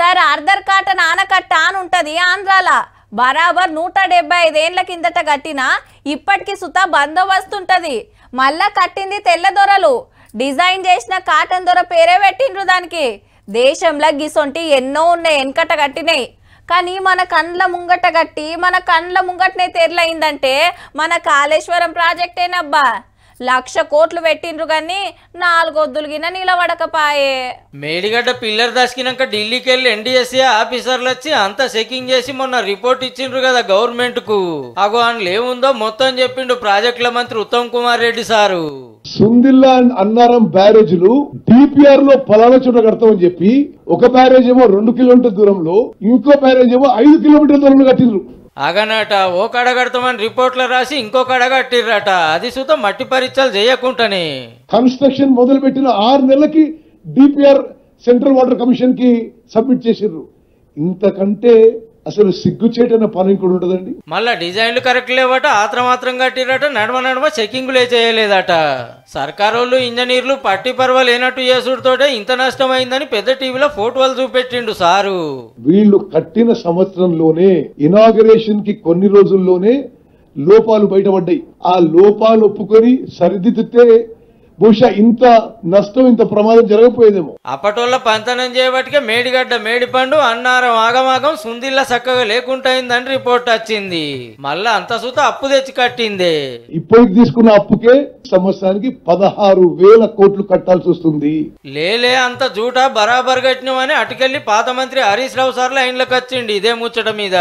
Sir Arthur cotton ఆనకట్ట అని ఉంటది ఆంధ్రాల బరాబర్ 175 ఏళ్ల కిందట కట్టిన ఇప్పటికి సుత బందోబస్తు ఉంటది. మళ్ళా కట్టింది తెల్ల దొరలు డిజైన్ చేసిన కాటన్ దొర పేరే పెట్టిండ్రు దానికి. దేశంలో గిసొంటి ఎన్నో ఉన్నాయి వెనకట కట్టినాయి. కానీ మన కండ్ల ముంగట కట్టి మన కండ్ల ముంగటనే తెరలైందంటే మన కాళేశ్వరం ప్రాజెక్టేనబ్బా. 1,00,000 కోట్లు పెట్టిండ్రు కానీ 4 వద్దులుగిన నిలబడకపాయే. మేడిగడ్డ పిల్లర్ దసికినాక ఢిల్లీకి వెళ్ళి ఎన్డీఎస్ఏ ఆఫీసర్లు వచ్చి అంతా చెకింగ్ చేసి మొన్న రిపోర్ట్ ఇచ్చిండ్రు కదా గవర్నమెంట్ కు. అగో అందులో ఏముందో మొత్తం చెప్పిండు ప్రాజెక్టుల మంత్రి ఉత్తమ్ కుమార్ రెడ్డి సారు. సుందిల్లా అన్నారం బ్యారేజ్లు డిపిఆర్ లో పలానా చోట కడతామని చెప్పి ఒక బ్యారేజ్ ఏమో 2 కిలోమీటర్ల దూరంలో ఇంకో బ్యారేజ్ ఏమో 5 కిలోమీటర్ల దూరంలో కట్టిండ్రు. అగనట ఓ కడగడతామని రిపోర్ట్లో రాసి ఇంకో కడగట్టిర్రట. అది సుతం మట్టి పరీక్షలు చేయకుండానే కన్స్ట్రక్షన్ మొదలు పెట్టిన 6 నెలలకి డిపిఆర్ సెంట్రల్ వాటర్ కమిషన్ కి సబ్మిట్ చేసిర్రు. ఇంతకంటే అసలు సిగ్గుచేటైన పని కూడా ఉంటదండి. మళ్ళా డిజైన్లు కరెక్ట్ లేవట, ఆత్రమాత్రం కట్టిరట, నడమ చెకింగ్లే చేయలేదట. సర్కారోళ్ళు ఇంజనీర్లు పట్టి పర్వ లేనట్టు చేసుడుతోటే ఇంత నష్టమైందని పెద్ద టీవీలో ఫోటోలు చూపెట్టిండు సారు. వీళ్ళు కట్టిన సంవత్సరంలోనే ఇనాగరేషన్ కి కొన్ని రోజుల్లోనే లోపాలు బయటపడ్డాయి. ఆ లోపాలు ఒప్పుకొని సరిదిద్దితే బహుశా ఇంత నష్టం ఇంత ప్రమాదం జరగకపోయేదేమో. అప్పటోళ్ళ పంతనం చేయబట్టికే మేడిగడ్డ మేడిపండు అన్నారం ఆగమాగం సుందిల్లా చక్కగా లేకుంటైందని రిపోర్ట్ వచ్చింది. మళ్ళా అంత సుత అప్పు తెచ్చి కట్టిందే. ఇప్పటికి తీసుకున్న అప్పుకే సంవత్సరానికి 16,000 కోట్లు కట్టాల్సి వస్తుంది. లేలే అంత జూటా బరాబర్ కట్టినవని అటుకెళ్లి పాత మంత్రి హరీష్ రావు సార్ లైన్లకు వచ్చిండి ఇదే ముచ్చట మీద.